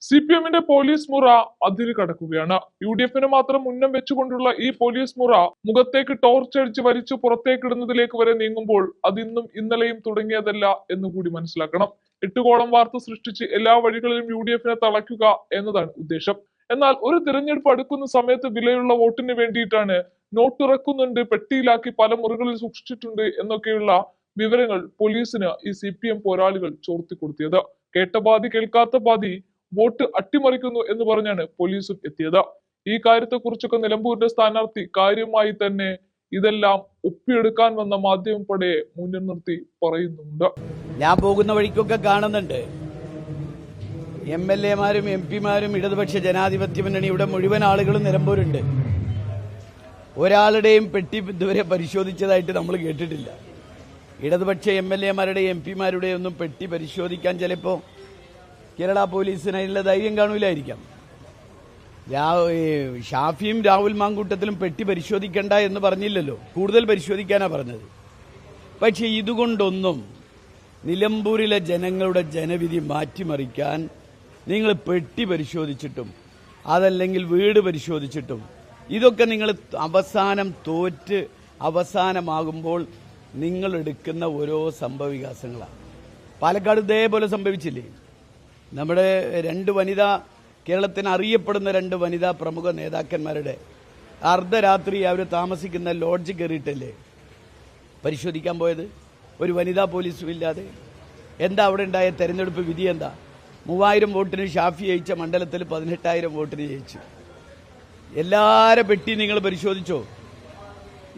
CPM-ന്റെ police മുറ അതിര് കടക്കുകയാണ്. UDF-ന് മാത്രം ഉന്നം വെച്ചുകൊണ്ടുള്ള ഈ പോലീസ് മുറ മുഖത്തേക്ക് ടോർച്ച് അടിച്ച് വലിച്ചു പുറത്തേക്കിടുന്നതിലേക്ക് വരെ നീങ്ങുമ്പോൾ അതിന്നും ഇന്നലെയും തുടങ്ങിയതല്ല എന്നുകൂടി മനസ്സിലാക്കണം. എട്ടുകോളം വാർത്ത സൃഷ്ടിച്ച് എല്ലാ വഴികളിലും UDF-നെ തളയ്ക്കുക എന്നതാണ് ഉദ്ദേശം. എന്നാൽ ഒരു തിരഞ്ഞെടുപ്പ് അടുക്കുന്ന സമയത്ത് വിലയുള്ള വോട്ടിന് വേണ്ടിയിട്ടാണ് നോട്ടിറക്കുന്നുണ്ട്, പെട്ടിയിലാക്കി പല മുറികളിൽ സൂക്ഷിച്ചിട്ടുണ്ട് എന്നൊക്കെയുള്ള വിവരങ്ങൾ പോലീസിന് ഈ CPM പോരാളികൾ ചോർത്തിക്കൊടുത്തിയത്. കേട്ട പാതി കേൾക്കാത്ത പാതി വോട്ട് അട്ടിമറിക്കുന്നു എന്ന് പറഞ്ഞാണ് പോലീസും എത്തിയത്. ഈ കാര്യത്തെക്കുറിച്ചൊക്കെ നിലമ്പൂരിന്റെ സ്ഥാനാർത്ഥി കാര്യമായി തന്നെ ഇതെല്ലാം ഒപ്പിയെടുക്കാൻ വന്ന മാധ്യമ പടയെ മുന്നിൽ നിർത്തി പറയുന്നുണ്ട്. ഞാൻ പോകുന്ന വഴിക്കൊക്കെ കാണുന്നുണ്ട് MLA-മാരും MP-മാരും ഇടതുപക്ഷ ജനാധിപത്യ മുന്നണി ഇവിടെ മുഴുവൻ ആളുകളും നിലമ്പൂരുണ്ട്. ഒരാളുടെയും പെട്ടി ഇതുവരെ പരിശോധിച്ചതായിട്ട് നമ്മൾ കേട്ടിട്ടില്ല. ഇടതുപക്ഷ MLA-മാരുടെയും MP-മാരുടെയും ഒന്നും പെട്ടി പരിശോധിക്കാൻ ചിലപ്പോൾ കേരള പോലീസിന് അതിനുള്ള ധൈര്യം കാണൂലായിരിക്കാം. ഷാഫിയും രാഹുൽ മാങ്കൂട്ടത്തിലും പെട്ടി പരിശോധിക്കണ്ട എന്ന് പറഞ്ഞില്ലല്ലോ, കൂടുതൽ പരിശോധിക്കാനാണ് പറഞ്ഞത്. പക്ഷെ ഇതുകൊണ്ടൊന്നും നിലമ്പൂരിലെ ജനങ്ങളുടെ ജനവിധി മാറ്റിമറിക്കാൻ നിങ്ങൾ പെട്ടി പരിശോധിച്ചിട്ടും അതല്ലെങ്കിൽ വീട് പരിശോധിച്ചിട്ടും ഇതൊക്കെ നിങ്ങൾ അവസാനം തോറ്റ് അവസാനമാകുമ്പോൾ നിങ്ങൾ എടുക്കുന്ന ഓരോ സംഭവവികാസങ്ങളാണ്. പാലക്കാട് ഇതേപോലെ സംഭവിച്ചില്ലേ? നമ്മുടെ കേരളത്തിന് അറിയപ്പെടുന്ന 2 വനിതാ പ്രമുഖ നേതാക്കന്മാരുടെ അർദ്ധരാത്രി അവർ താമസിക്കുന്ന ലോഡ്ജ് കയറിയിട്ടല്ലേ പരിശോധിക്കാൻ പോയത്, ഒരു വനിതാ പോലീസും ഇല്ലാതെ? എന്താ അവിടെ ഉണ്ടായ തെരഞ്ഞെടുപ്പ് വിധി? എന്താ? 3000 വോട്ടിന് ഷാഫി ജയിച്ച മണ്ഡലത്തിൽ 18,000 വോട്ടിന് ജയിച്ചു. എല്ലാവരും പെട്ടി നിങ്ങൾ പരിശോധിച്ചോ?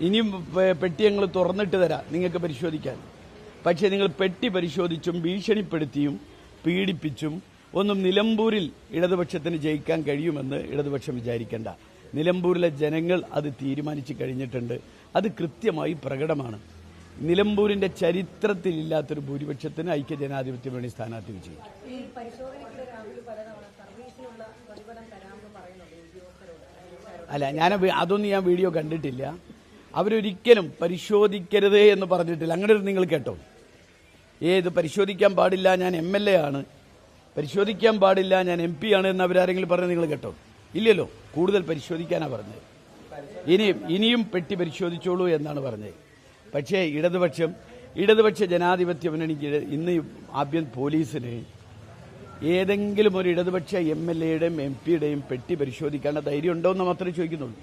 ഇനിയും പെട്ടി ഞങ്ങൾ തുറന്നിട്ട് തരാം നിങ്ങൾക്ക് പരിശോധിക്കാൻ. പക്ഷേ നിങ്ങൾ പെട്ടി പരിശോധിച്ചും ഭീഷണിപ്പെടുത്തിയും പീഡിപ്പിച്ചും ഒന്നും നിലമ്പൂരിൽ ഇടതുപക്ഷത്തിന് ജയിക്കാൻ കഴിയുമെന്ന് ഇടതുപക്ഷം വിചാരിക്കേണ്ട. നിലമ്പൂരിലെ ജനങ്ങൾ അത് തീരുമാനിച്ചു കഴിഞ്ഞിട്ടുണ്ട്. അത് കൃത്യമായി പ്രകടമാണ്. നിലമ്പൂരിന്റെ ചരിത്രത്തിലില്ലാത്തൊരു ഭൂരിപക്ഷത്തിന് ഐക്യജനാധിപത്യ മുന്നണി സ്ഥാനാർത്ഥി വിജയിക്കും. അല്ല, അതൊന്നും ഞാൻ വീഡിയോ കണ്ടിട്ടില്ല. അവരൊരിക്കലും പരിശോധിക്കരുത് എന്ന് പറഞ്ഞിട്ടില്ല. അങ്ങനെ നിങ്ങൾ കേട്ടോ? ഏത് പരിശോധിക്കാൻ പാടില്ല, ഞാൻ MLA ആണ്, പരിശോധിക്കാൻ പാടില്ല, ഞാൻ MP ആണ് എന്ന് അവരാരെങ്കിലും പറഞ്ഞ് നിങ്ങൾ കേട്ടോ? ഇല്ലല്ലോ. കൂടുതൽ പരിശോധിക്കാനാണ് പറഞ്ഞത്. ഇനിയും പെട്ടി പരിശോധിച്ചോളൂ എന്നാണ് പറഞ്ഞത്. പക്ഷേ ഇടതുപക്ഷ ജനാധിപത്യ മുന്നണിക്ക് ഇന്ന് പോലീസിന് ഏതെങ്കിലും ഒരു ഇടതുപക്ഷ MLA-യുടെയും MP-യുടെയും പെട്ടി പരിശോധിക്കാനുള്ള ധൈര്യം ഉണ്ടോ എന്ന് മാത്രമേ ചോദിക്കുന്നുള്ളൂ.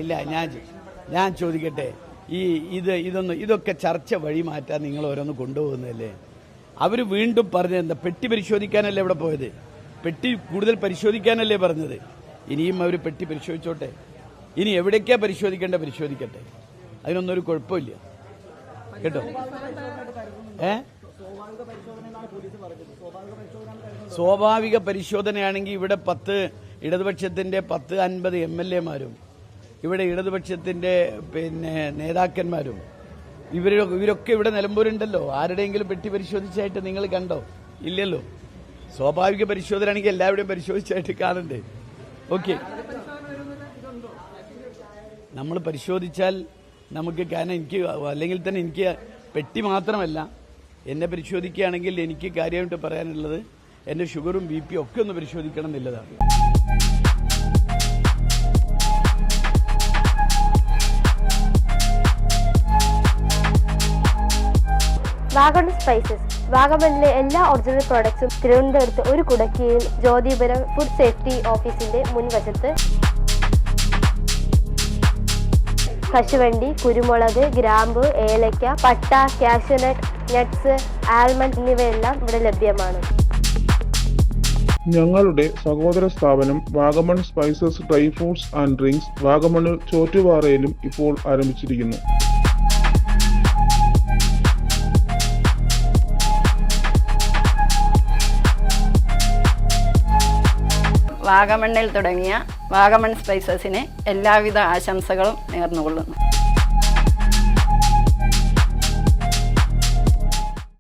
ഇല്ല ഞാൻ ചോദിക്കട്ടെ, ഇതൊക്കെ ചർച്ച വഴി മാറ്റാൻ നിങ്ങൾ ഓരോന്ന് കൊണ്ടുപോകുന്നതല്ലേ? അവർ വീണ്ടും പറഞ്ഞത് എന്താ? പെട്ടി പരിശോധിക്കാനല്ലേ ഇവിടെ പോയത്? പെട്ടി കൂടുതൽ പരിശോധിക്കാനല്ലേ പറഞ്ഞത്? ഇനിയും അവർ പെട്ടി പരിശോധിച്ചോട്ടെ. ഇനി എവിടേക്കാ പരിശോധിക്കട്ടെ. അതിനൊന്നും ഒരു കുഴപ്പമില്ല കേട്ടോ. സ്വാഭാവിക പരിശോധനയാണെങ്കിൽ ഇവിടെ 10 ഇടതുപക്ഷത്തിന്റെ 50 MLA-മാരും ഇവിടെ ഇടതുപക്ഷത്തിന്റെ നേതാക്കന്മാരും ഇവരൊക്കെ ഇവിടെ നിലമ്പൂരുണ്ടല്ലോ. ആരുടെയെങ്കിലും പെട്ടി പരിശോധിച്ചായിട്ട് നിങ്ങൾ കണ്ടോ? ഇല്ലല്ലോ. സ്വാഭാവിക പരിശോധനയാണെങ്കിൽ എല്ലാവരുടെയും പരിശോധിച്ചായിട്ട് കാണണ്ടേ? ഓക്കെ, നമ്മൾ പരിശോധിച്ചാൽ നമുക്ക്, കാരണം അല്ലെങ്കിൽ തന്നെ എനിക്ക് പെട്ടി മാത്രമല്ല, എന്നെ പരിശോധിക്കുകയാണെങ്കിൽ എനിക്ക് കാര്യമായിട്ട് പറയാനുള്ളത് എൻ്റെ ഷുഗറും BP ഒക്കെ ഒന്ന് പരിശോധിക്കണം എന്നുള്ളതാണ്. വാഗമൺ സ്പൈസസ്, വാഗമണിലെ എല്ലാ ഒറിജിനൽ പ്രോഡക്ട്സും തിരുവനന്തപുരത്ത് ഒരു കുടക്കീഴിൽ ജ്യോതിപുരം ഫുഡ് സേഫ്റ്റി ഓഫീസിന്റെ മുൻവശത്ത്. കശുവണ്ടി, കുരുമുളക്, ഗ്രാമ്പു, ഏലക്ക, പട്ട, കാഷ്യൂനട്ട്, നട്ട്സ്, ആൽമണ്ട് എന്നിവയെല്ലാം ഇവിടെ ലഭ്യമാണ്. ഞങ്ങളുടെ സഹോദര സ്ഥാപനം Vagamon spices dry fruits and drinks വാഗമണിൽ ചോറ്റുപാറയിലും ഇപ്പോൾ ആരംഭിച്ചിരിക്കുന്നു. വാഗമണ്ണിൽ തുടങ്ങിയ വാഗമൺ സ്പൈസസിന് എല്ലാവിധ ആശംസകളും നേർന്നുകൊള്ളുന്നു.